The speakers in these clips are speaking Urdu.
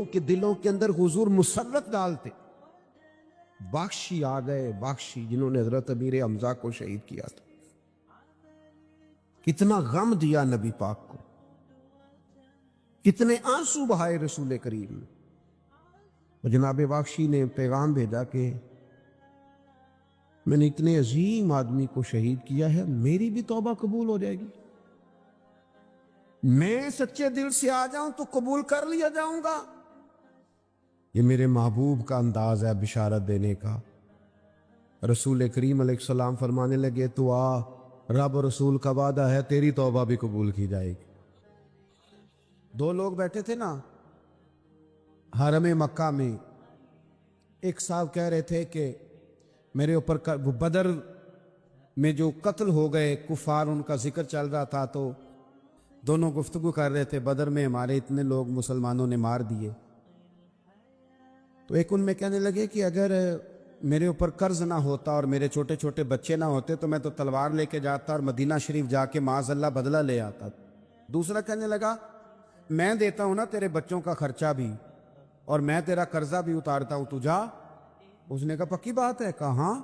لوگوں کے دلوں کے اندر حضور مسرت ڈالتے. بخشی آ گئے، بخشی جنہوں نے حضرت امیر حمزہ کو شہید کیا تھا. کتنا غم دیا نبی پاک کو، کتنے آنسو بہائے رسول کریم نے. اور جناب بخشی نے پیغام بھیجا کہ میں نے اتنے عظیم آدمی کو شہید کیا ہے، میری بھی توبہ قبول ہو جائے گی. میں سچے دل سے آ جاؤں تو قبول کر لیا جاؤں گا. یہ میرے محبوب کا انداز ہے بشارت دینے کا. رسول کریم علیہ السلام فرمانے لگے تو آ، رب رسول کا وعدہ ہے تیری توبہ بھی قبول کی جائے گی. دو لوگ بیٹھے تھے نا حرم مکہ میں. ایک صاحب کہہ رہے تھے کہ میرے اوپر بدر میں جو قتل ہو گئے کفار، ان کا ذکر چل رہا تھا، تو دونوں گفتگو کر رہے تھے بدر میں ہمارے اتنے لوگ مسلمانوں نے مار دیے. تو ایک ان میں کہنے لگے کہ اگر میرے اوپر قرض نہ ہوتا اور میرے چھوٹے چھوٹے بچے نہ ہوتے تو میں تو تلوار لے کے جاتا اور مدینہ شریف جا کے معاذ اللہ بدلہ لے آتا. دوسرا کہنے لگا میں دیتا ہوں نا تیرے بچوں کا خرچہ بھی، اور میں تیرا قرضہ بھی اتارتا ہوں، تو جا. اس نے کہا پکی بات ہے؟ کہا ہاں،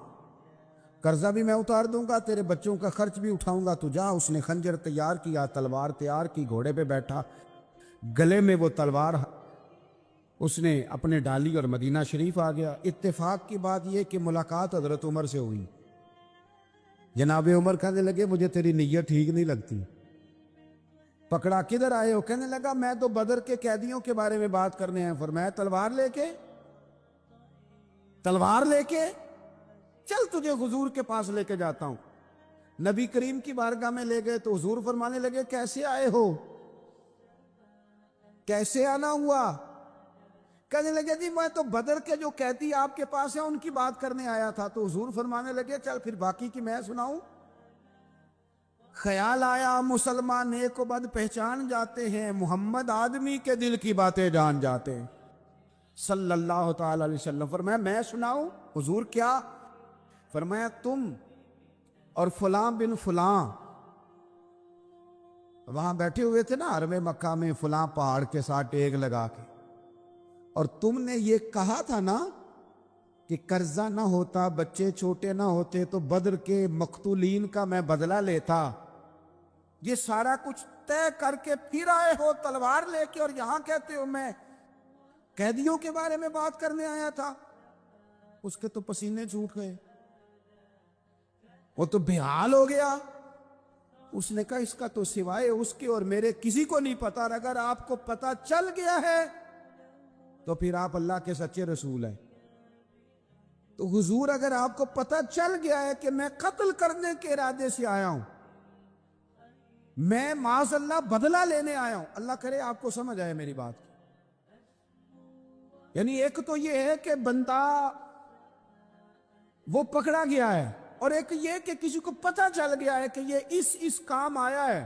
قرضہ بھی میں اتار دوں گا، تیرے بچوں کا خرچ بھی اٹھاؤں گا، تو جا. اس نے خنجر تیار کیا، تلوار تیار کی، گھوڑے پہ بیٹھا، گلے میں وہ تلوار اس نے اپنے ڈالی اور مدینہ شریف آ گیا. اتفاق کی بات یہ کہ ملاقات حضرت عمر سے ہوئی. جناب عمر کہنے لگے مجھے تیری نیت ٹھیک نہیں لگتی. پکڑا کدھر آئے ہو؟ کہنے لگا میں تو بدر کے قیدیوں کے بارے میں بات کرنے ہیں. فرمایا تلوار لے کے؟ تلوار لے کے چل تجھے حضور کے پاس لے کے جاتا ہوں. نبی کریم کی بارگاہ میں لے گئے تو حضور فرمانے لگے کیسے آئے ہو؟ کیسے آنا ہوا؟ کہنے لگے جی میں تو بدر کے جو قیدی آپ کے پاس ہیں ان کی بات کرنے آیا تھا. تو حضور فرمانے لگے چل پھر باقی کی میں سناؤں. خیال آیا مسلمان نیک و بد پہچان جاتے ہیں، محمد آدمی کے دل کی باتیں جان جاتے ہیں صلی اللہ تعالی علیہ وسلم. فرمایا میں سناؤں؟ حضور کیا؟ فرمایا تم اور فلاں بن فلاں وہاں بیٹھے ہوئے تھے نا حرم مکہ میں فلاں پہاڑ کے ساتھ ٹیک لگا کے، اور تم نے یہ کہا تھا نا کہ قرضہ نہ ہوتا، بچے چھوٹے نہ ہوتے تو بدر کے مقتولین کا میں بدلہ لیتا. یہ سارا کچھ طے کر کے پھر آئے ہو تلوار لے کے، اور یہاں کہتے ہو میں قیدیوں کے بارے میں بات کرنے آیا تھا. اس کے تو پسینے چھوٹ گئے، وہ تو بے حال ہو گیا. اس نے کہا اس کا تو سوائے اس کے اور میرے کسی کو نہیں پتا، اور اگر آپ کو پتا چل گیا ہے تو پھر آپ اللہ کے سچے رسول ہیں. تو حضور اگر آپ کو پتا چل گیا ہے کہ میں قتل کرنے کے ارادے سے آیا ہوں، میں معاذ اللہ بدلہ لینے آیا ہوں، اللہ کرے آپ کو سمجھ آئے میری بات. یعنی ایک تو یہ ہے کہ بندہ وہ پکڑا گیا ہے، اور ایک یہ کہ کسی کو پتا چل گیا ہے کہ یہ اس کام آیا ہے.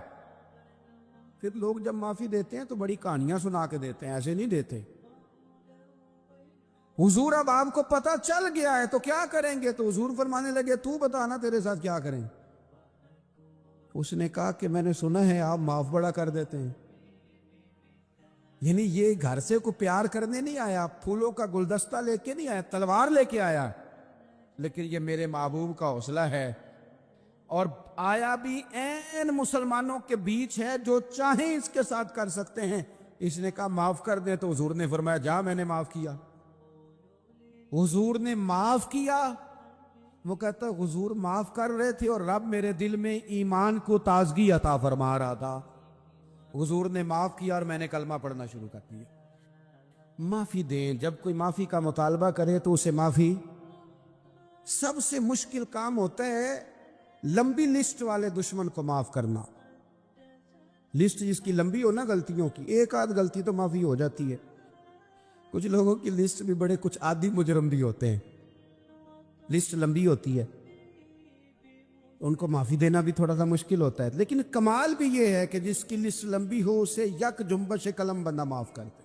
پھر لوگ جب معافی دیتے ہیں تو بڑی کہانیاں سنا کے دیتے ہیں، ایسے نہیں دیتے. حضور اب آپ کو پتا چل گیا ہے تو کیا کریں گے؟ تو حضور فرمانے لگے تو بتانا تیرے ساتھ کیا کریں. اس نے کہا کہ میں نے سنا ہے آپ معاف بڑا کر دیتے ہیں. یعنی یہ گھر سے کوئی پیار کرنے نہیں آیا، پھولوں کا گلدستہ لے کے نہیں آیا، تلوار لے کے آیا، لیکن یہ میرے محبوب کا حوصلہ ہے. اور آیا بھی این مسلمانوں کے بیچ ہے، جو چاہیں اس کے ساتھ کر سکتے ہیں. اس نے کہا معاف کر دیں، تو حضور نے فرمایا جا میں نے معاف کیا. حضور نے معاف کیا. وہ کہتا حضور معاف کر رہے تھے اور رب میرے دل میں ایمان کو تازگی عطا فرما رہا تھا. حضور نے معاف کیا اور میں نے کلمہ پڑھنا شروع کر دیا. معافی دیں، جب کوئی معافی کا مطالبہ کرے تو اسے معافی. سب سے مشکل کام ہوتا ہے لمبی لسٹ والے دشمن کو معاف کرنا. لسٹ جس کی لمبی ہو نا غلطیوں کی، ایک آدھ غلطی تو معافی ہو جاتی ہے. کچھ لوگوں کی لسٹ بھی بڑے کچھ عادی مجرم بھی ہوتے ہیں، لسٹ لمبی ہوتی ہے، ان کو معافی دینا بھی تھوڑا سا مشکل ہوتا ہے. لیکن کمال بھی یہ ہے کہ جس کی لسٹ لمبی ہو اسے یک جنبش قلم بندہ معاف کر دے.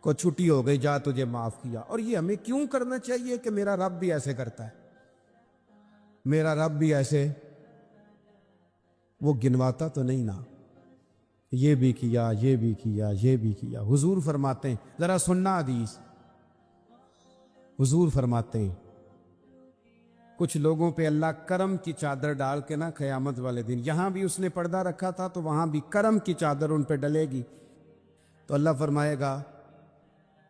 کو چھٹی ہو گئی، جا تجھے معاف کیا. اور یہ ہمیں کیوں کرنا چاہیے کہ میرا رب بھی ایسے کرتا ہے، میرا رب بھی ایسے وہ گنواتا تو نہیں نا. یہ بھی کیا، یہ بھی کیا، یہ بھی کیا۔ حضور فرماتے ہیں، ذرا سننا حدیث، حضور فرماتے ہیں کچھ لوگوں پہ اللہ کرم کی چادر ڈال کے نا قیامت والے دن، یہاں بھی اس نے پردہ رکھا تھا تو وہاں بھی کرم کی چادر ان پہ ڈلے گی، تو اللہ فرمائے گا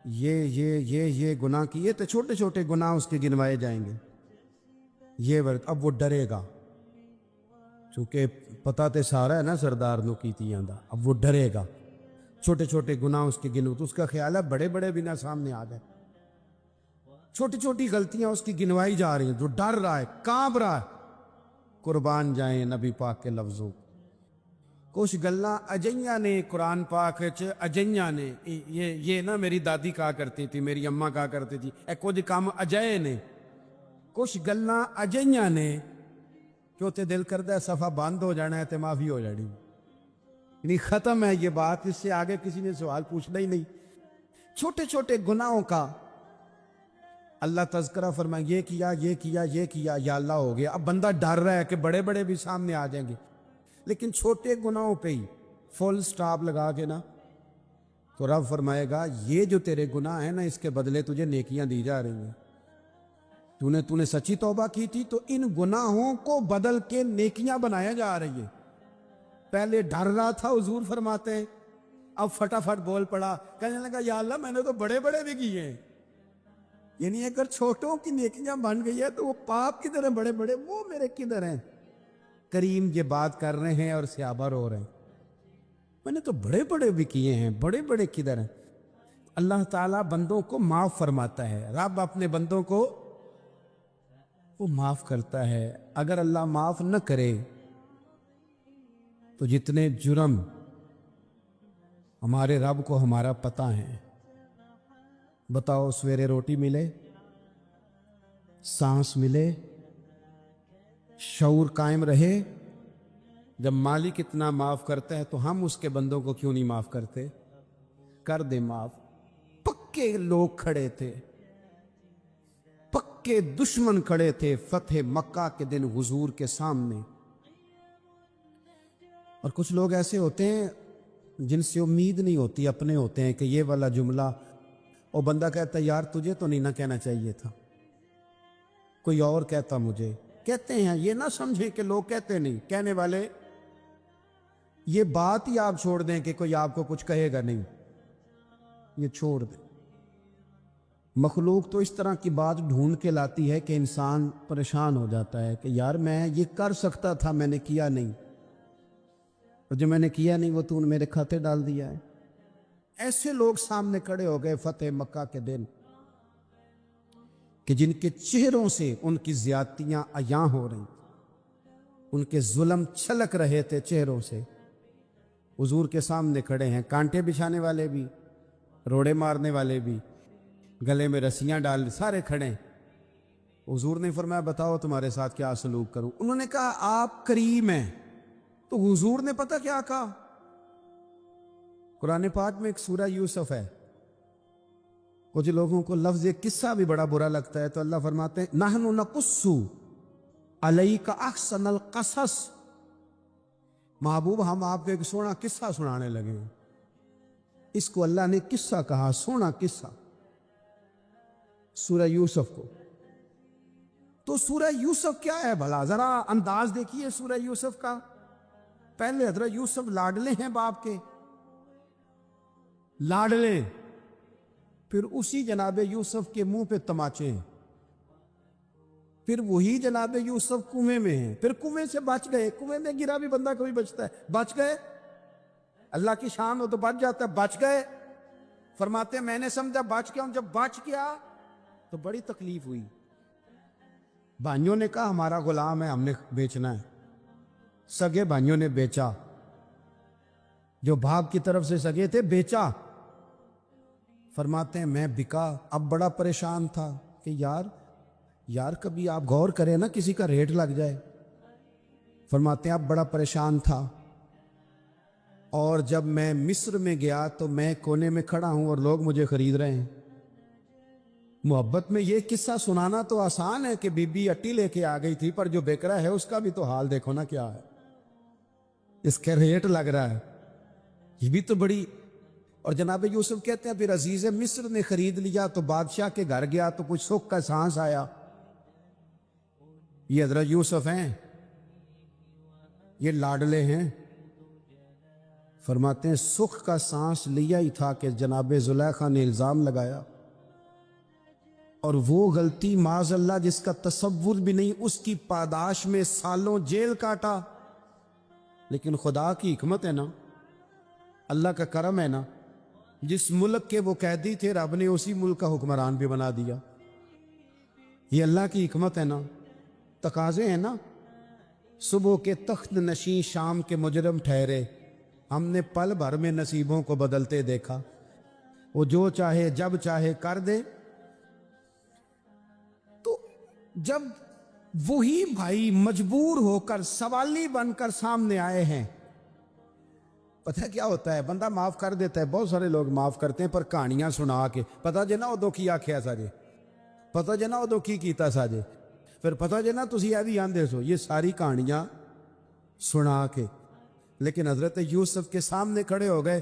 یہ گناہ کیے تو چھوٹے چھوٹے گناہ اس کے گنوائے جائیں گے، یہ ورد اب وہ ڈرے گا، چونکہ پتہ تے سارا ہے نا سردار نو کیتی آندا، اب وہ ڈرے گا، چھوٹے چھوٹے گناہ اس کے گنو، تو اس کا خیال ہے بڑے بڑے بنا سامنے آ گئے، چھوٹی چھوٹی غلطیاں اس کی گنوائی جا رہی ہیں، جو ڈر رہا ہے، کانپ رہا ہے۔ قربان جائیں نبی پاک کے لفظوں، کچھ گلاں اجیاں نے قرآن پاک اجیاں نے، یہ نا میری دادی کہا کرتی تھی، میری اماں کہا کرتی تھی، اے کچھ کام اجائے نے، کچھ گلاں اجیاں نے کہ تے دل کردہ صفحہ بند ہو جانا ہے تے معافی ہو جانی، یعنی ختم ہے یہ بات، اس سے آگے کسی نے سوال پوچھنا ہی نہیں۔ چھوٹے چھوٹے گناہوں کا اللہ تذکرہ فرمائے، یہ کیا یہ کیا یہ کیا، یا اللہ ہو گیا، اب بندہ ڈر رہا ہے کہ بڑے بڑے بھی سامنے آ جائیں گے، لیکن چھوٹے گناہوں پہ ہی فل سٹاپ لگا کے نا تو رب فرمائے گا یہ جو تیرے گناہ ہیں نا اس کے بدلے تجھے نیکیاں دی جا رہی ہیں، تو نے سچی توبہ کی تھی تو ان گناہوں کو بدل کے نیکیاں بنایا جا رہی ہے۔ پہلے ڈر رہا تھا، حضور فرماتے ہیں، اب فٹافٹ بول پڑا، کہنے لگا یا اللہ میں نے تو بڑے بڑے بھی کیے ہیں، یعنی اگر چھوٹوں کی نیکیاں بن گئی ہے تو وہ پاپ کدھر ہیں، بڑے بڑے وہ میرے کدھر ہیں۔ کریم یہ بات کر رہے ہیں اور صحابہ رو رہے ہیں، میں نے تو بڑے بڑے بھی کیے ہیں، بڑے بڑے کدھر ہیں۔ اللہ تعالیٰ بندوں کو معاف فرماتا ہے، رب اپنے بندوں کو وہ معاف کرتا ہے۔ اگر اللہ معاف نہ کرے تو جتنے جرم ہمارے رب کو ہمارا پتہ ہے، بتاؤ سویرے روٹی ملے، سانس ملے، شعور قائم رہے، جب مالک اتنا معاف کرتا ہے تو ہم اس کے بندوں کو کیوں نہیں معاف کرتے؟ کر دے معاف۔ پکے لوگ کھڑے تھے، پکے دشمن کھڑے تھے فتح مکہ کے دن حضور کے سامنے، اور کچھ لوگ ایسے ہوتے ہیں جن سے امید نہیں ہوتی، اپنے ہوتے ہیں کہ یہ والا جملہ، اور بندہ کہتا ہے یار تجھے تو نہیں نہ کہنا چاہیے تھا، کوئی اور کہتا مجھے، کہتے ہیں، یہ نہ سمجھیں کہ لوگ کہتے نہیں، کہنے والے، یہ بات ہی آپ چھوڑ دیں کہ کوئی آپ کو کچھ کہے گا نہیں، یہ چھوڑ دیں۔ مخلوق تو اس طرح کی بات ڈھونڈ کے لاتی ہے کہ انسان پریشان ہو جاتا ہے کہ یار میں یہ کر سکتا تھا، میں نے کیا نہیں، اور جو میں نے کیا نہیں وہ تو نے میرے کھاتے ڈال دیا ہے۔ ایسے لوگ سامنے کھڑے ہو گئے فتح مکہ کے دن کہ جن کے چہروں سے ان کی زیادتیاں عیاں ہو رہی، ان کے ظلم چھلک رہے تھے چہروں سے، حضور کے سامنے کھڑے ہیں، کانٹے بچھانے والے بھی، روڑے مارنے والے بھی، گلے میں رسیاں ڈال سارے کھڑے ہیں۔ حضور نے فرمایا بتاؤ تمہارے ساتھ کیا سلوک کروں؟ انہوں نے کہا آپ کریم ہیں، تو حضور نے پتہ کیا کہا؟ قرآن پاک میں ایک سورہ یوسف ہے، کچھ لوگوں کو لفظ قصہ بھی بڑا برا لگتا ہے، تو اللہ فرماتے ہیں نحن نقص علیک احسن القصص، محبوب ہم آپ کو ایک سونا قصہ سنانے لگے ہیں۔ اس کو اللہ نے قصہ کہا، سونا قصہ، سورہ یوسف کو۔ تو سورہ یوسف کیا ہے بھلا؟ ذرا انداز دیکھیے سورہ یوسف کا۔ پہلے حضرت یوسف لاڈلے ہیں باپ کے، لاڈلے، پھر اسی جناب یوسف کے منہ پہ تماچے ہیں، پھر وہی جناب یوسف کنویں میں ہیں، پھر کنویں سے بچ گئے، کنویں میں گرا بھی بندہ کبھی بچتا ہے، بچ گئے، اللہ کی شان ہو تو بچ جاتا ہے، بچ گئے، فرماتے ہیں میں نے سمجھا بچ گیا ہوں، جب بچ گیا تو بڑی تکلیف ہوئی، بھائیوں نے کہا ہمارا غلام ہے ہم نے بیچنا ہے، سگے بھائیوں نے بیچا، جو باپ کی طرف سے سگے تھے بیچا۔ فرماتے ہیں میں بکا، اب بڑا پریشان تھا کہ یار کبھی آپ غور کریں نا کسی کا ریٹ لگ جائے۔ فرماتے ہیں اب بڑا پریشان تھا، اور جب میں مصر میں گیا تو میں کونے میں کھڑا ہوں اور لوگ مجھے خرید رہے ہیں۔ محبت میں یہ قصہ سنانا تو آسان ہے کہ بی بی اٹی لے کے آ گئی تھی، پر جو بیک رہا ہے اس کا بھی تو حال دیکھو نا کیا ہے، اس کے ریٹ لگ رہا ہے۔ یہ بھی تو بڑی. اور جناب یوسف کہتے ہیں پھر عزیز مصر نے خرید لیا تو بادشاہ کے گھر گیا تو کچھ سکھ کا سانس آیا. یہ حضرت یوسف ہیں, یہ لاڈلے ہیں. فرماتے ہیں سکھ کا سانس لیا ہی تھا کہ جناب زلیخا نے الزام لگایا, اور وہ غلطی معاذ اللہ جس کا تصور بھی نہیں, اس کی پاداش میں سالوں جیل کاٹا. لیکن خدا کی حکمت ہے نا, اللہ کا کرم ہے نا, جس ملک کے وہ قیدی تھے رب نے اسی ملک کا حکمران بھی بنا دیا. یہ اللہ کی حکمت ہے نا, تقاضے ہیں نا. صبح کے تخت نشین شام کے مجرم ٹھہرے, ہم نے پل بھر میں نصیبوں کو بدلتے دیکھا. وہ جو چاہے جب چاہے کر دے. تو جب وہی بھائی مجبور ہو کر سوالی بن کر سامنے آئے ہیں, پتہ کیا ہوتا ہے, بندہ معاف کر دیتا ہے. بہت سارے لوگ معاف کرتے ہیں پر کہانیاں سنا کے, پتہ جے نا ادو کی آکھیا ساجے, پتہ جے نا ادو کی کیتا ساجے, پھر پتہ جے نا تسی اے بھی آندے سو. یہ ساری کہانیاں سنا کے. لیکن حضرت یوسف کے سامنے کھڑے ہو گئے.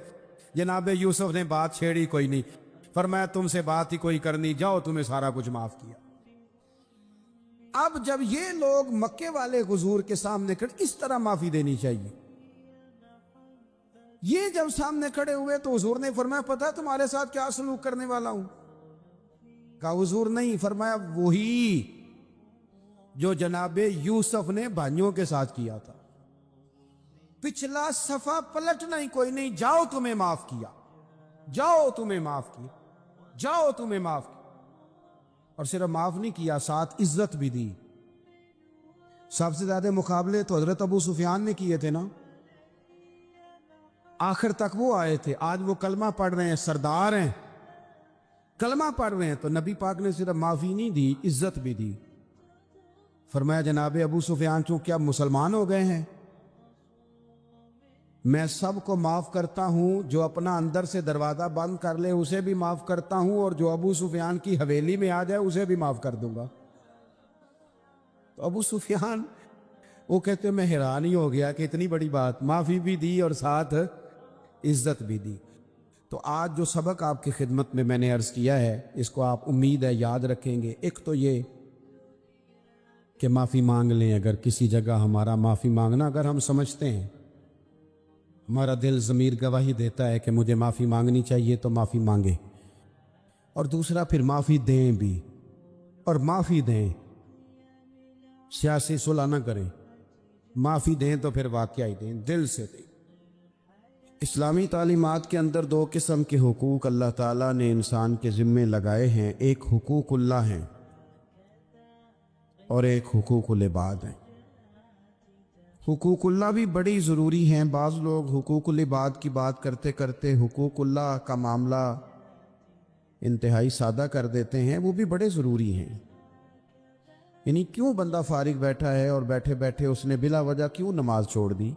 جناب یوسف نے بات چھیڑی کوئی نہیں, فرمایا تم سے بات ہی کوئی کرنی, جاؤ تمہیں سارا کچھ معاف کیا. اب جب یہ لوگ مکے والے حضور کے سامنے کھڑے, اس طرح معافی دینی چاہیے. یہ جب سامنے کھڑے ہوئے تو حضور نے فرمایا پتہ تمہارے ساتھ کیا سلوک کرنے والا ہوں؟ کہا حضور نہیں. فرمایا وہی جو جناب یوسف نے بھائیوں کے ساتھ کیا تھا. پچھلا صفحہ پلٹنا ہی کوئی نہیں, جاؤ تمہیں معاف کیا, جاؤ تمہیں معاف کیا, جاؤ تمہیں معاف کیا. اور صرف معاف نہیں کیا, ساتھ عزت بھی دی. سب سے زیادہ مقابلے تو حضرت ابو سفیان نے کیے تھے نا, آخر تک وہ آئے تھے. آج وہ کلمہ پڑھ رہے ہیں, سردار ہیں, کلمہ پڑھ رہے ہیں, تو نبی پاک نے صرف معافی نہیں دی, عزت بھی دی. فرمایا جناب ابو سفیان چونکہ اب مسلمان ہو گئے ہیں, میں سب کو معاف کرتا ہوں. جو اپنا اندر سے دروازہ بند کر لے اسے بھی معاف کرتا ہوں, اور جو ابو سفیان کی حویلی میں آ جائے اسے بھی معاف کر دوں گا. تو ابو سفیان وہ کہتے میں حیران ہی ہو گیا کہ اتنی بڑی بات, معافی بھی دی اور ساتھ عزت بھی دی. تو آج جو سبق آپ کی خدمت میں نے عرض کیا ہے, اس کو آپ امید ہے یاد رکھیں گے. ایک تو یہ کہ معافی مانگ لیں. اگر کسی جگہ ہمارا معافی مانگنا اگر ہم سمجھتے ہیں, ہمارا دل ضمیر گواہی دیتا ہے کہ مجھے معافی مانگنی چاہیے, تو معافی مانگے. اور دوسرا پھر معافی دیں بھی, اور معافی دیں, سیاسی صلح نہ کریں. معافی دیں تو پھر واقعی دیں, دل سے دیں. اسلامی تعلیمات کے اندر دو قسم کے حقوق اللہ تعالیٰ نے انسان کے ذمے لگائے ہیں. ایک حقوق اللہ ہیں اور ایک حقوق العباد ہیں. حقوق اللہ بھی بڑی ضروری ہیں. بعض لوگ حقوق العباد کی بات کرتے کرتے حقوق اللہ کا معاملہ انتہائی سادہ کر دیتے ہیں. وہ بھی بڑے ضروری ہیں. یعنی کیوں بندہ فارغ بیٹھا ہے اور بیٹھے بیٹھے اس نے بلا وجہ کیوں نماز چھوڑ دی؟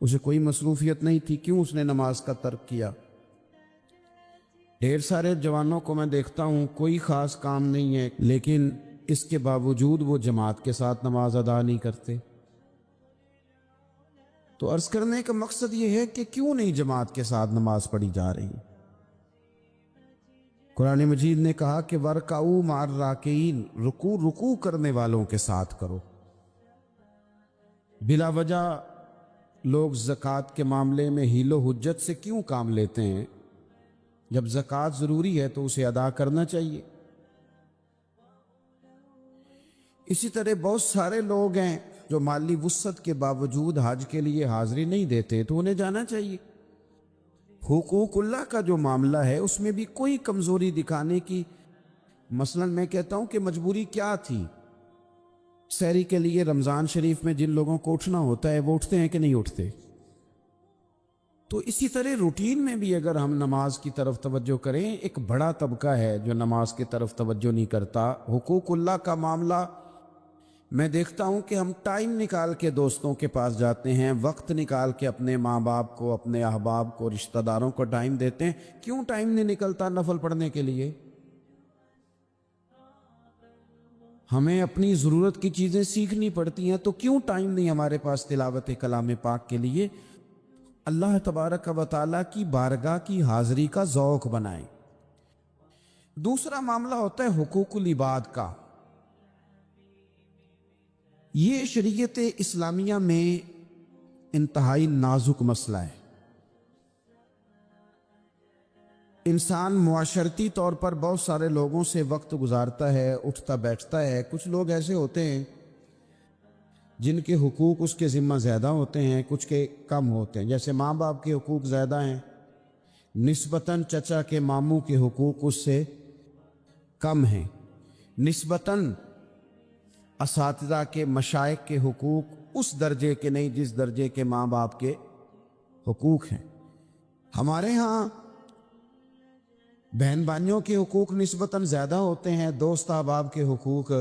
اسے کوئی مصروفیت نہیں تھی, کیوں اس نے نماز کا ترک کیا؟ ڈھیر سارے جوانوں کو میں دیکھتا ہوں کوئی خاص کام نہیں ہے, لیکن اس کے باوجود وہ جماعت کے ساتھ نماز ادا نہیں کرتے. تو عرض کرنے کا مقصد یہ ہے کہ کیوں نہیں جماعت کے ساتھ نماز پڑھی جا رہی؟ قرآن مجید نے کہا کہ وَرْكَعُوا مَعَ الرَّاكِعِينَ, رکوع کرنے والوں کے ساتھ کرو. بلا وجہ لوگ زکوٰۃ کے معاملے میں حیل و حجت سے کیوں کام لیتے ہیں؟ جب زکوٰۃ ضروری ہے تو اسے ادا کرنا چاہیے. اسی طرح بہت سارے لوگ ہیں جو مالی وسعت کے باوجود حج کے لیے حاضری نہیں دیتے, تو انہیں جانا چاہیے. حقوق اللہ کا جو معاملہ ہے اس میں بھی کوئی کمزوری دکھانے کی, مثلا میں کہتا ہوں کہ مجبوری کیا تھی؟ سحری کے لیے رمضان شریف میں جن لوگوں کو اٹھنا ہوتا ہے وہ اٹھتے ہیں کہ نہیں اٹھتے؟ تو اسی طرح روٹین میں بھی اگر ہم نماز کی طرف توجہ کریں, ایک بڑا طبقہ ہے جو نماز کی طرف توجہ نہیں کرتا. حقوق اللہ کا معاملہ میں دیکھتا ہوں کہ ہم ٹائم نکال کے دوستوں کے پاس جاتے ہیں, وقت نکال کے اپنے ماں باپ کو, اپنے احباب کو, رشتہ داروں کو ٹائم دیتے ہیں. کیوں ٹائم نہیں نکلتا نفل پڑھنے کے لیے؟ ہمیں اپنی ضرورت کی چیزیں سیکھنی پڑتی ہیں, تو کیوں ٹائم نہیں ہمارے پاس تلاوت کلام پاک کے لیے؟ اللہ تبارک و تعالیٰ کی بارگاہ کی حاضری کا ذوق بنائیں۔ دوسرا معاملہ ہوتا ہے حقوق العباد کا۔ یہ شریعت اسلامیہ میں انتہائی نازک مسئلہ ہے۔ انسان معاشرتی طور پر بہت سارے لوگوں سے وقت گزارتا ہے، اٹھتا بیٹھتا ہے۔ کچھ لوگ ایسے ہوتے ہیں جن کے حقوق اس کے ذمہ زیادہ ہوتے ہیں، کچھ کے کم ہوتے ہیں۔ جیسے ماں باپ کے حقوق زیادہ ہیں، نسبتاً چچا کے ماموں کے حقوق اس سے کم ہیں، نسبتاً اساتذہ کے مشائخ کے حقوق اس درجے کے نہیں جس درجے کے ماں باپ کے حقوق ہیں۔ ہمارے ہاں بہن بھائیوں کے حقوق نسبتاً زیادہ ہوتے ہیں، دوست احباب کے حقوق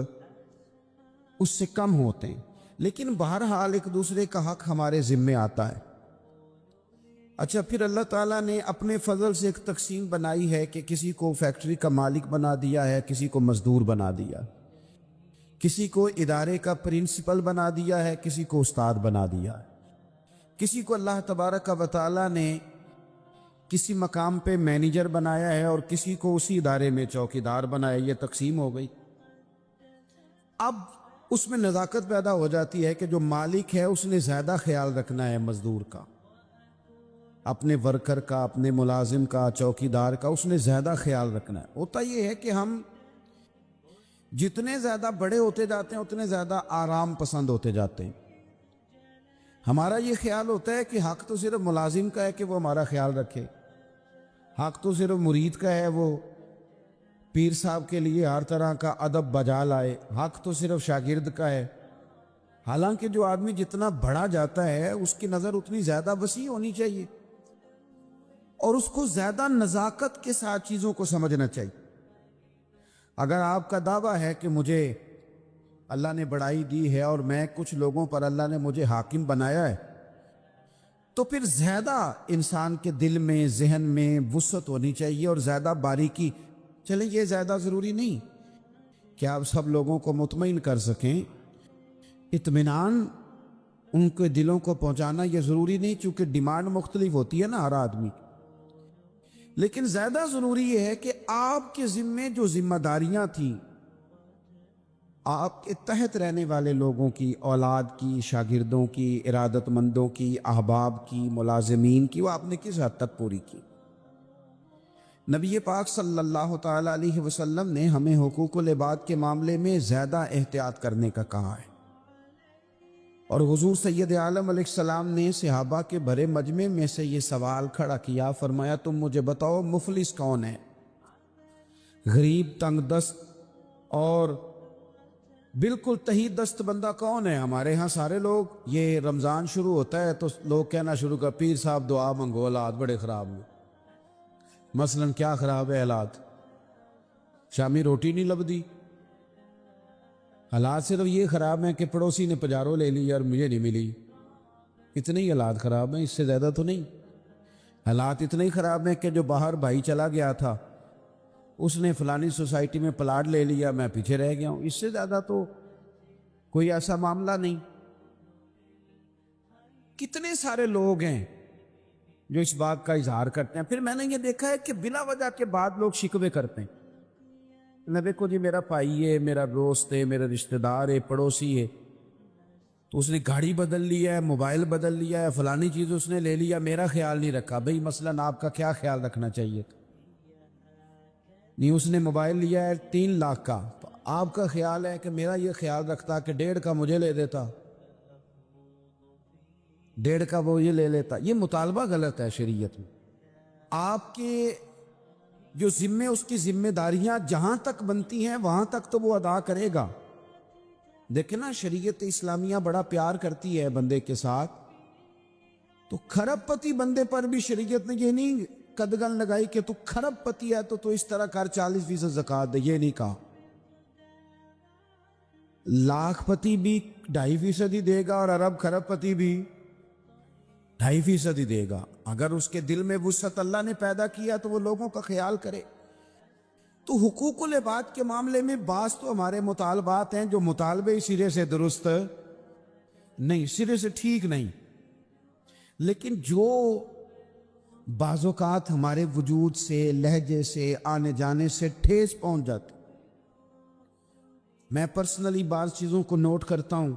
اس سے کم ہوتے ہیں، لیکن بہرحال ایک دوسرے کا حق ہمارے ذمے آتا ہے۔ اچھا، پھر اللہ تعالیٰ نے اپنے فضل سے ایک تقسیم بنائی ہے کہ کسی کو فیکٹری کا مالک بنا دیا ہے، کسی کو مزدور بنا دیا، کسی کو ادارے کا پرنسپل بنا دیا ہے، کسی کو استاد بنا دیا ہے، کسی کو اللہ تبارک و تعالیٰ نے کسی مقام پہ مینیجر بنایا ہے اور کسی کو اسی ادارے میں چوکیدار بنایا۔ یہ تقسیم ہو گئی۔ اب اس میں نزاکت پیدا ہو جاتی ہے کہ جو مالک ہے اس نے زیادہ خیال رکھنا ہے مزدور کا، اپنے ورکر کا، اپنے ملازم کا، چوکیدار کا، اس نے زیادہ خیال رکھنا ہے۔ ہوتا یہ ہے کہ ہم جتنے زیادہ بڑے ہوتے جاتے ہیں اتنے زیادہ آرام پسند ہوتے جاتے ہیں۔ ہمارا یہ خیال ہوتا ہے کہ حق تو صرف ملازم کا ہے کہ وہ ہمارا خیال رکھے، حق تو صرف مرید کا ہے وہ پیر صاحب کے لیے ہر طرح کا ادب بجا لائے، حق تو صرف شاگرد کا ہے۔ حالانکہ جو آدمی جتنا بڑا جاتا ہے اس کی نظر اتنی زیادہ وسیع ہونی چاہیے اور اس کو زیادہ نزاکت کے ساتھ چیزوں کو سمجھنا چاہیے۔ اگر آپ کا دعویٰ ہے کہ مجھے اللہ نے بڑائی دی ہے اور میں کچھ لوگوں پر اللہ نے مجھے حاکم بنایا ہے، تو پھر زیادہ انسان کے دل میں، ذہن میں وسعت ہونی چاہیے اور زیادہ باریکی۔ چلیں، یہ زیادہ ضروری نہیں کہ آپ سب لوگوں کو مطمئن کر سکیں، اطمینان ان کے دلوں کو پہنچانا یہ ضروری نہیں، چونکہ ڈیمانڈ مختلف ہوتی ہے نا ہر آدمی۔ لیکن زیادہ ضروری یہ ہے کہ آپ کے ذمے جو ذمہ داریاں تھیں، آپ کے تحت رہنے والے لوگوں کی، اولاد کی، شاگردوں کی، ارادت مندوں کی، احباب کی، ملازمین کی، وہ آپ نے کس حد تک پوری کی۔ نبی پاک صلی اللہ تعالی علیہ وسلم نے ہمیں حقوق العباد کے معاملے میں زیادہ احتیاط کرنے کا کہا ہے، اور حضور سید عالم علیہ السلام نے صحابہ کے بھرے مجمع میں سے یہ سوال کھڑا کیا، فرمایا تم مجھے بتاؤ مفلس کون ہے، غریب، تنگ دست اور بالکل تہی دست بندہ کون ہے؟ ہمارے ہاں سارے لوگ، یہ رمضان شروع ہوتا ہے تو لوگ کہنا شروع کر، پیر صاحب دعا منگو، حالات بڑے خراب ہیں۔ مثلا کیا خراب ہے حالات؟ شامی روٹی نہیں لبدی۔ حالات صرف یہ خراب ہیں کہ پڑوسی نے پجارو لے لی اور مجھے نہیں ملی، اتنے ہی حالات خراب ہیں، اس سے زیادہ تو نہیں۔ حالات اتنے ہی خراب ہیں کہ جو باہر بھائی چلا گیا تھا اس نے فلانی سوسائٹی میں پلاٹ لے لیا، میں پیچھے رہ گیا ہوں، اس سے زیادہ تو کوئی ایسا معاملہ نہیں۔ کتنے سارے لوگ ہیں جو اس بات کا اظہار کرتے ہیں۔ پھر میں نے یہ دیکھا ہے کہ بلا وجہ کے بعد لوگ شکوے کرتے ہیں، نہ دیکھو جی میرا بھائی ہے، میرا دوست ہے، میرا رشتہ دار ہے، پڑوسی ہے، تو اس نے گاڑی بدل لیا ہے، موبائل بدل لیا ہے، فلانی چیز اس نے لے لیا، میرا خیال نہیں رکھا۔ بھئی مثلاً آپ کا کیا خیال رکھنا چاہیے تھا؟ نہیں، اس نے موبائل لیا ہے 3 لاکھ کا، تو آپ کا خیال ہے کہ میرا یہ خیال رکھتا کہ 1.5 کا مجھے لے دیتا، 1.5 کا وہ یہ لے لیتا۔ یہ مطالبہ غلط ہے شریعت میں۔ آپ کے جو ذمے، اس کی ذمہ داریاں جہاں تک بنتی ہیں وہاں تک تو وہ ادا کرے گا۔ دیکھیں نا، شریعت اسلامیہ بڑا پیار کرتی ہے بندے کے ساتھ، تو کھرب پتی بندے پر بھی شریعت نے یہ نہیں قدغن لگائی کہ تو کھرب پتی ہے تو اس طرح کر 40% زکوٰۃ دے، یہ نہیں کہا۔ لاکھ پتی بھی 2.5% ہی دے گا اور ارب کھرب پتی بھی 2.5% ہی دے گا۔ اگر اس کے دل میں وسعت اللہ نے پیدا کیا تو وہ لوگوں کا خیال کرے۔ تو حقوق العباد کے معاملے میں بعض تو ہمارے مطالبات ہیں جو مطالبے سرے سے درست نہیں، سرے سے ٹھیک نہیں، لیکن جو بعض اوقات ہمارے وجود سے، لہجے سے، آنے جانے سے ٹھیس پہنچ جاتی، میں پرسنلی بعض چیزوں کو نوٹ کرتا ہوں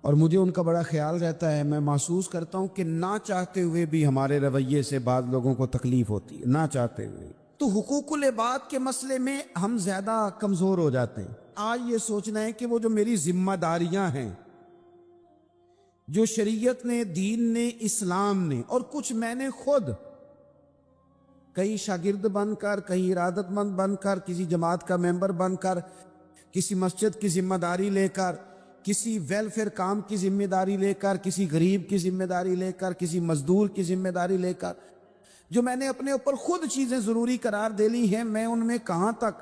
اور مجھے ان کا بڑا خیال رہتا ہے. میں محسوس کرتا ہوں کہ نہ چاہتے ہوئے بھی ہمارے رویے سے بعض لوگوں کو تکلیف ہوتی ہے، نہ چاہتے ہوئے. تو حقوق العباد کے مسئلے میں ہم زیادہ کمزور ہو جاتے ہیں. آج یہ سوچنا ہے کہ وہ جو میری ذمہ داریاں ہیں، جو شریعت نے، دین نے، اسلام نے، اور کچھ میں نے خود کہیں شاگرد بن کر، کہیں ارادت مند بن کر، کسی جماعت کا ممبر بن کر، کسی مسجد کی ذمہ داری لے کر، کسی ویلفیئر کام کی ذمہ داری لے کر، کسی غریب کی ذمہ داری لے کر، کسی مزدور کی ذمہ داری لے کر، جو میں نے اپنے اوپر خود چیزیں ضروری قرار دے لی ہیں، میں ان میں کہاں تک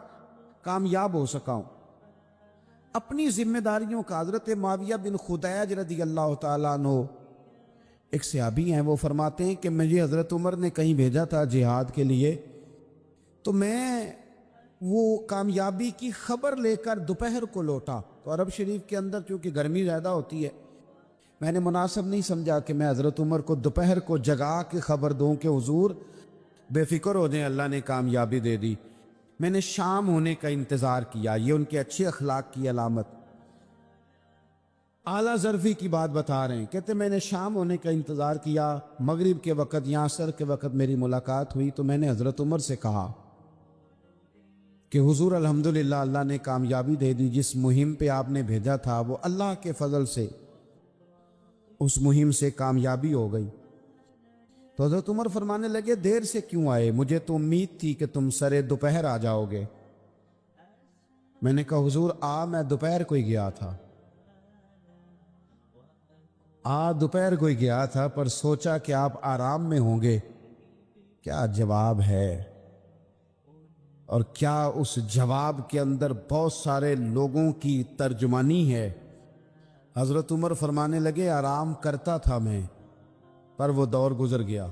کامیاب ہو سکا ہوں. اپنی ذمہ داریوں کا حضرت معاویہ بن خدیج رضی اللہ تعالیٰ عنہ ایک صحابی ہیں، وہ فرماتے ہیں کہ مجھے حضرت عمر نے کہیں بھیجا تھا جہاد کے لیے، تو میں وہ کامیابی کی خبر لے کر دوپہر کو لوٹا. تو عرب شریف کے اندر چونکہ گرمی زیادہ ہوتی ہے، میں نے مناسب نہیں سمجھا کہ میں حضرت عمر کو دوپہر کو جگا کے خبر دوں کہ حضور بے فکر ہو جائیں، اللہ نے کامیابی دے دی. میں نے شام ہونے کا انتظار کیا. یہ ان کے اچھے اخلاق کی علامت. اعلیٰ ظرفی کی بات بتا رہے ہیں، کہتے میں نے شام ہونے کا انتظار کیا. مغرب کے وقت یا عصر کے وقت میری ملاقات ہوئی تو میں نے حضرت عمر سے کہا کہ حضور الحمدللہ اللہ نے کامیابی دے دی. جس مہم پہ آپ نے بھیجا تھا وہ اللہ کے فضل سے اس مہم سے کامیابی ہو گئی. تو حضرت عمر فرمانے لگے دیر سے کیوں آئے؟ مجھے تو امید تھی کہ تم سرے دوپہر آ جاؤ گے. میں نے کہا حضور میں دوپہر کو ہی گیا تھا، دوپہر کو ہی گیا تھا، پر سوچا کہ آپ آرام میں ہوں گے. کیا جواب ہے، اور کیا اس جواب کے اندر بہت سارے لوگوں کی ترجمانی ہے. حضرت عمر فرمانے لگے آرام کرتا تھا میں، پر وہ دور گزر گیا.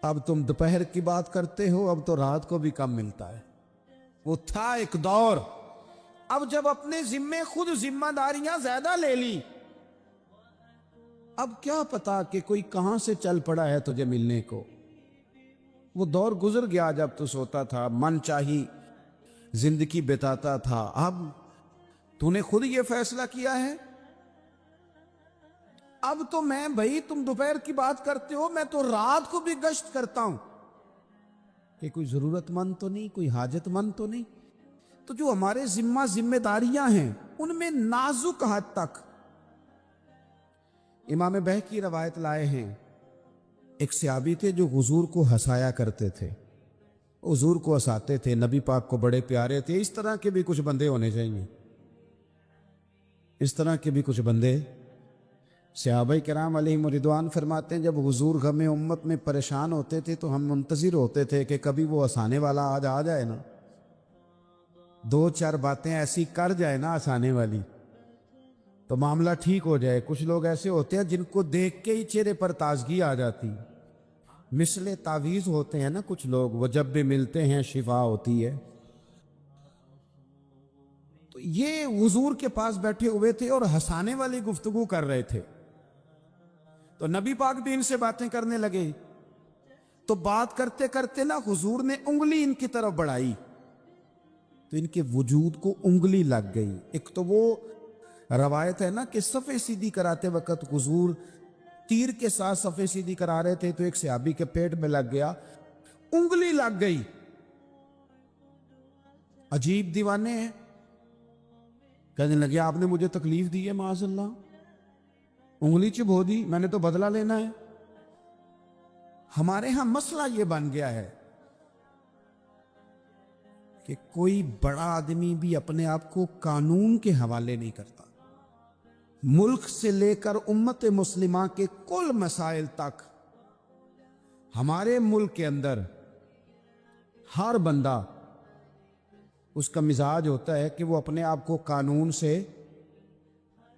اب تم دوپہر کی بات کرتے ہو، اب تو رات کو بھی کم ملتا ہے. وہ تھا ایک دور. اب جب اپنے ذمے خود ذمہ داریاں زیادہ لے لی، اب کیا پتا کہ کوئی کہاں سے چل پڑا ہے تجھے ملنے کو. وہ دور گزر گیا جب تو سوتا تھا، من چاہی زندگی بتاتا تھا. اب تو نے خود یہ فیصلہ کیا ہے. اب تو میں بھائی تم دوپہر کی بات کرتے ہو، میں تو رات کو بھی گشت کرتا ہوں کہ کوئی ضرورت مند تو نہیں، کوئی حاجت مند تو نہیں. تو جو ہمارے ذمہ داریاں ہیں ان میں نازک حد تک امام بہقی روایت لائے ہیں. ایک صحابی تھے جو حضور کو ہنسایا کرتے تھے، حضور کو ہنساتے تھے، نبی پاک کو بڑے پیارے تھے. اس طرح کے بھی کچھ بندے ہونے چاہیے، اس طرح کے بھی کچھ بندے. صحابہ کرام علیہم رضوان فرماتے ہیں جب حضور غم امت میں پریشان ہوتے تھے تو ہم منتظر ہوتے تھے کہ کبھی وہ ہنسانے والا آج آ جائے نا، دو چار باتیں ایسی کر جائے نا ہنسانے والی، تو معاملہ ٹھیک ہو جائے. کچھ لوگ ایسے ہوتے ہیں جن کو دیکھ کے ہی چہرے پر تازگی آ جاتی. مثل تعویذ ہوتے ہیں نا کچھ لوگ، وہ جب بھی ملتے ہیں شفا ہوتی ہے. تو یہ حضور کے پاس بیٹھے ہوئے تھے اور ہنسانے والی گفتگو کر رہے تھے. تو نبی پاک بھی ان سے باتیں کرنے لگے. تو بات کرتے کرتے نا حضور نے انگلی ان کی طرف بڑھائی تو ان کے وجود کو انگلی لگ گئی. ایک تو وہ روایت ہے نا کہ صفے سیدھی کراتے وقت حضور تیر کے ساتھ صفے سیدھی کرا رہے تھے تو ایک صحابی کے پیٹ میں لگ گیا، انگلی لگ گئی. عجیب دیوانے ہیں. کہنے لگے آپ نے مجھے تکلیف دی ہے، معاذ اللہ، انگلی چبھو دی، میں نے تو بدلہ لینا ہے. ہمارے ہاں مسئلہ یہ بن گیا ہے کہ کوئی بڑا آدمی بھی اپنے آپ کو قانون کے حوالے نہیں کرتا. ملک سے لے کر امت مسلمہ کے کل مسائل تک ہمارے ملک کے اندر ہر بندہ، اس کا مزاج ہوتا ہے کہ وہ اپنے آپ کو قانون سے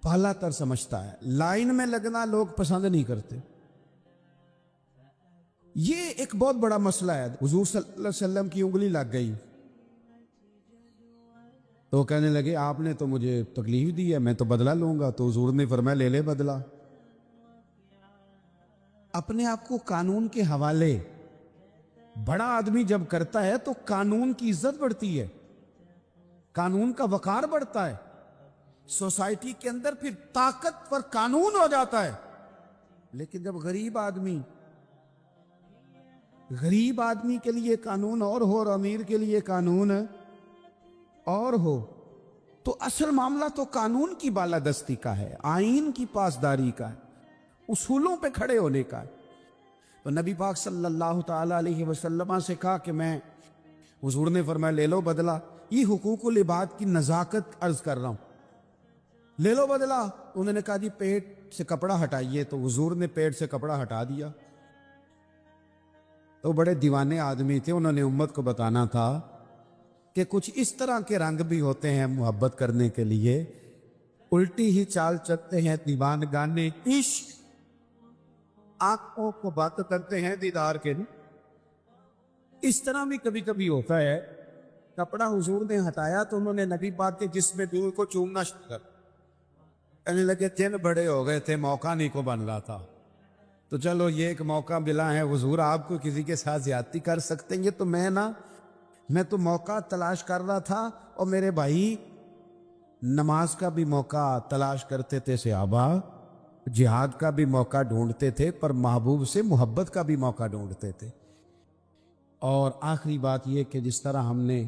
پہلا تر سمجھتا ہے. لائن میں لگنا لوگ پسند نہیں کرتے. یہ ایک بہت بڑا مسئلہ ہے. حضور صلی اللہ علیہ وسلم کی انگلی لگ گئی تو کہنے لگے آپ نے تو مجھے تکلیف دی ہے، میں تو بدلہ لوں گا. تو حضور نے فرمایا لے لے بدلہ. اپنے آپ کو قانون کے حوالے بڑا آدمی جب کرتا ہے تو قانون کی عزت بڑھتی ہے، قانون کا وقار بڑھتا ہے، سوسائٹی کے اندر پھر طاقتور قانون ہو جاتا ہے۔ لیکن جب غریب آدمی کے لیے قانون اور ہو اور امیر کے لیے قانون اور ہو، تو اصل معاملہ تو قانون کی بالادستی کا ہے، آئین کی پاسداری کا ہے، اصولوں پہ کھڑے ہونے کا ہے۔ تو نبی پاک صلی اللہ تعالی علیہ وسلم سے کہا کہ میں، حضور نے فرمایا لے لو بدلہ، یہ حقوق العباد کی نزاکت عرض کر رہا ہوں، لے لو بدلہ۔ انہوں نے کہا جی پیٹ سے کپڑا ہٹائیے، تو حضور نے پیٹ سے کپڑا ہٹا دیا۔ تو بڑے دیوانے آدمی تھے، انہوں نے امت کو بتانا تھا کہ کچھ اس طرح کے رنگ بھی ہوتے ہیں محبت کرنے کے لیے، الٹی ہی چال چلتے ہیں دیوان گانے عشق، آنکھوں کو بات کرتے ہیں دیدار کے لیے۔ اس طرح بھی کبھی کبھی ہوتا ہے۔ کپڑا حضور نے ہٹایا تو انہوں نے نبی پاک کے جسم دور کو چومنا شروع کر، کہنے لگے دن بڑے ہو گئے تھے، موقع نہیں کو بن رہا تھا، تو چلو یہ ایک موقع ملا ہے، حضور آپ کو کسی کے ساتھ زیادتی کر سکتے ہیں، تو میں تو موقع تلاش کر رہا تھا، اور میرے بھائی نماز کا بھی موقع تلاش کرتے تھے صحابہ، جہاد کا بھی موقع ڈھونڈتے تھے، پر محبوب سے محبت کا بھی موقع ڈھونڈتے تھے۔ اور آخری بات یہ کہ جس طرح ہم نے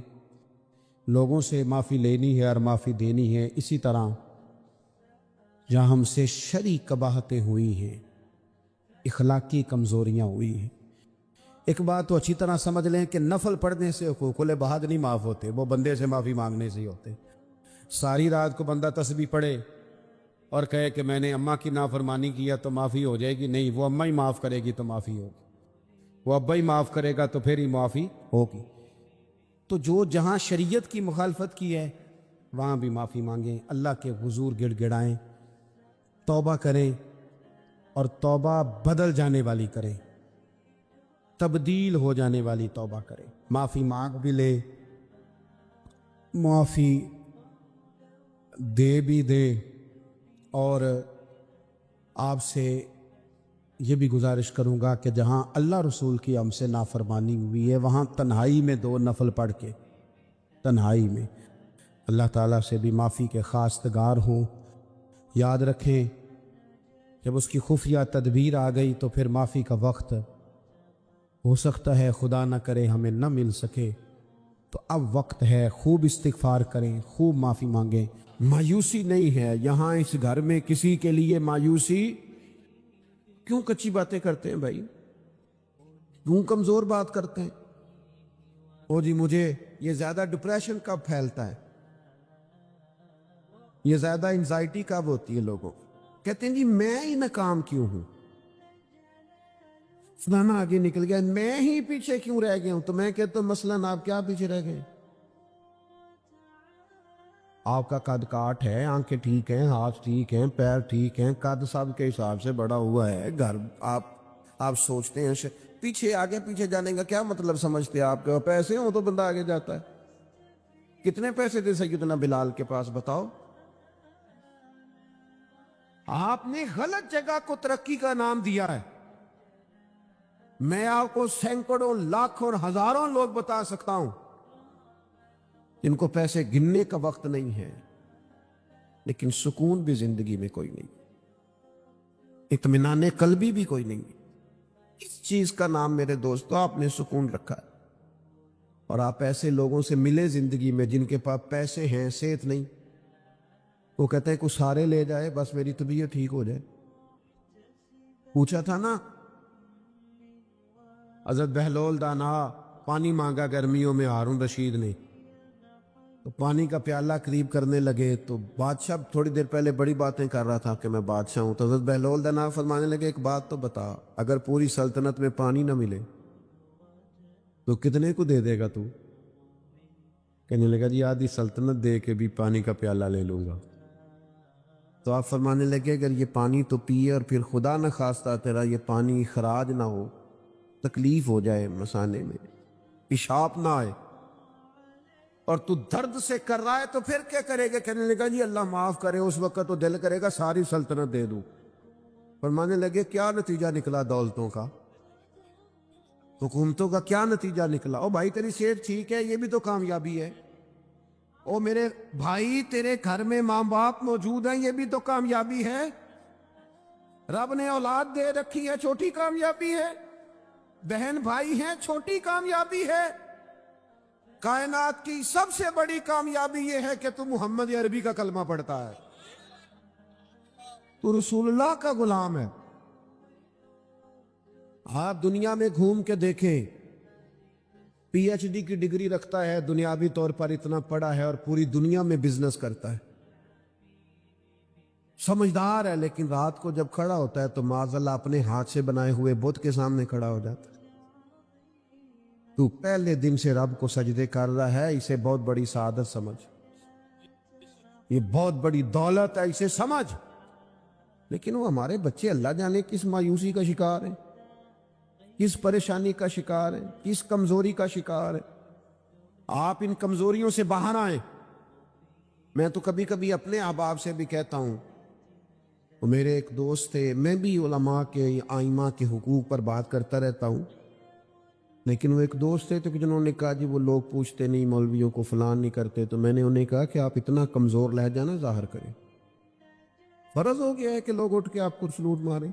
لوگوں سے معافی لینی ہے اور معافی دینی ہے، اسی طرح جہاں ہم سے شرعی قباحتیں ہوئی ہیں، اخلاقی کمزوریاں ہوئی ہیں، ایک بات تو اچھی طرح سمجھ لیں کہ نفل پڑھنے سے حقوق العباد نہیں معاف ہوتے، وہ بندے سے معافی مانگنے سے ہی ہوتے۔ ساری رات کو بندہ تسبیح پڑھے اور کہے کہ میں نے اماں کی نافرمانی کیا تو معافی ہو جائے گی، نہیں، وہ اماں ہی معاف کرے گی تو معافی ہوگی، وہ ابا ہی معاف کرے گا تو پھر ہی معافی ہوگی۔ تو جو جہاں شریعت کی مخالفت کی ہے وہاں بھی معافی مانگیں، اللہ کے حضور گڑ گڑائیں، توبہ کریں، اور توبہ بدل جانے والی کریں، تبدیل ہو جانے والی توبہ کریں، معافی مانگ بھی لے، معافی دے بھی دے۔ اور آپ سے یہ بھی گزارش کروں گا کہ جہاں اللہ رسول کی ہم سے نافرمانی ہوئی ہے وہاں تنہائی میں 2 نفل پڑھ کے، تنہائی میں اللہ تعالیٰ سے بھی معافی کے خواستگار ہوں۔ یاد رکھیں جب اس کی خفیہ تدبیر آ گئی تو پھر معافی کا وقت ہو سکتا ہے خدا نہ کرے ہمیں نہ مل سکے، تو اب وقت ہے، خوب استغفار کریں، خوب معافی مانگیں۔ مایوسی نہیں ہے یہاں اس گھر میں کسی کے لیے، مایوسی کیوں کچی باتیں کرتے ہیں بھائی، کیوں کمزور بات کرتے ہیں؟ او جی مجھے یہ زیادہ ڈپریشن کب پھیلتا ہے، یہ زیادہ انزائٹی کب ہوتی ہے لوگوں کو؟ کہتے ہیں جی میں ہی ناکام کیوں ہوں، فلانا آگے نکل گیا، میں ہی پیچھے کیوں رہ گیا ہوں؟ تو میں کہتا ہوں مثلاً آپ کیا پیچھے رہ گئے؟ آپ کا قد کاٹ ہے، آنکھیں ٹھیک ہیں، ہاتھ ٹھیک ہیں، پیر ٹھیک ہیں، قد سب کے حساب سے بڑا ہوا ہے، گھر آپ سوچتے ہیں پیچھے آگے پیچھے جانے کا کیا مطلب سمجھتے ہیں؟ آپ کے پیسے ہوں تو بندہ آگے جاتا ہے۔ کتنے پیسے تھے سیدنا بلال کے پاس بتاؤ؟ آپ نے غلط جگہ کو ترقی کا نام دیا ہے۔ میں آپ کو سینکڑوں، لاکھوں اور ہزاروں لوگ بتا سکتا ہوں جن کو پیسے گننے کا وقت نہیں ہے، لیکن سکون بھی زندگی میں کوئی نہیں، اطمینان قلبی بھی کوئی نہیں۔ اس چیز کا نام میرے دوستو آپ نے سکون رکھا ہے۔ اور آپ ایسے لوگوں سے ملے زندگی میں جن کے پاس پیسے ہیں، صحت نہیں، وہ کہتے ہیں کچھ سارے لے جائے بس میری طبیعت ٹھیک ہو جائے۔ پوچھا تھا نا حضرت بہلول دانا، پانی مانگا گرمیوں میں ہارون رشید نے، تو پانی کا پیالہ قریب کرنے لگے تو بادشاہ تھوڑی دیر پہلے بڑی باتیں کر رہا تھا کہ میں بادشاہ ہوں، تو حضرت بہلول دانا فرمانے لگے ایک بات تو بتا، اگر پوری سلطنت میں پانی نہ ملے تو کتنے کو دے دے گا تو؟ کہنے لگا جی آدھی سلطنت دے کے بھی پانی کا پیالہ لے لوں گا۔ تو آپ فرمانے لگے اگر یہ پانی تو پیے اور پھر خدا نہ خواستہ تیرا یہ پانی خراج نہ ہو، تکلیف ہو جائے مسانے میں، پیشاب نہ آئے، اور تو درد سے کر رہا ہے تو پھر کیا کرے گا؟ کہنے لگا جی اللہ معاف کرے، اس وقت تو دل کرے گا ساری سلطنت دے دوں۔ فرمانے لگے کیا نتیجہ نکلا دولتوں کا، حکومتوں کا کیا نتیجہ نکلا؟ او بھائی تیری صحت ٹھیک ہے، یہ بھی تو کامیابی ہے۔ او میرے بھائی تیرے گھر میں ماں باپ موجود ہیں، یہ بھی تو کامیابی ہے۔ رب نے اولاد دے رکھی ہے، چھوٹی کامیابی ہے۔ بہن بھائی ہیں، چھوٹی کامیابی ہے۔ کائنات کی سب سے بڑی کامیابی یہ ہے کہ تو محمد عربی کا کلمہ پڑھتا ہے، تو رسول اللہ کا غلام ہے۔ آپ دنیا میں گھوم کے دیکھیں، پی ایچ ڈی کی ڈگری رکھتا ہے، دنیاوی طور پر اتنا پڑھا ہے اور پوری دنیا میں بزنس کرتا ہے، سمجھدار ہے، لیکن رات کو جب کھڑا ہوتا ہے تو معاذ اللہ اپنے ہاتھ سے بنائے ہوئے بت کے سامنے کھڑا ہو جاتا ہے۔ تو پہلے دن سے رب کو سجدے کر رہا ہے، اسے بہت بڑی سعادت سمجھ، یہ بہت بڑی دولت ہے، اسے سمجھ۔ لیکن وہ ہمارے بچے اللہ جانے کس مایوسی کا شکار ہیں، کس پریشانی کا شکار ہیں، کس کمزوری کا شکار ہیں۔ آپ ان کمزوریوں سے باہر آئیں۔ میں تو کبھی کبھی اپنے احباب سے بھی کہتا ہوں، وہ میرے ایک دوست تھے، میں بھی علماء کے آئمہ کے حقوق پر بات کرتا رہتا ہوں، لیکن وہ ایک دوست تھے تو جنہوں نے کہا جی وہ لوگ پوچھتے نہیں مولویوں کو فلان نہیں کرتے، تو میں نے انہیں کہا کہ آپ اتنا کمزور لہجہ نہ ظاہر کریں، فرض ہو گیا ہے کہ لوگ اٹھ کے آپ کو سلوٹ ماریں۔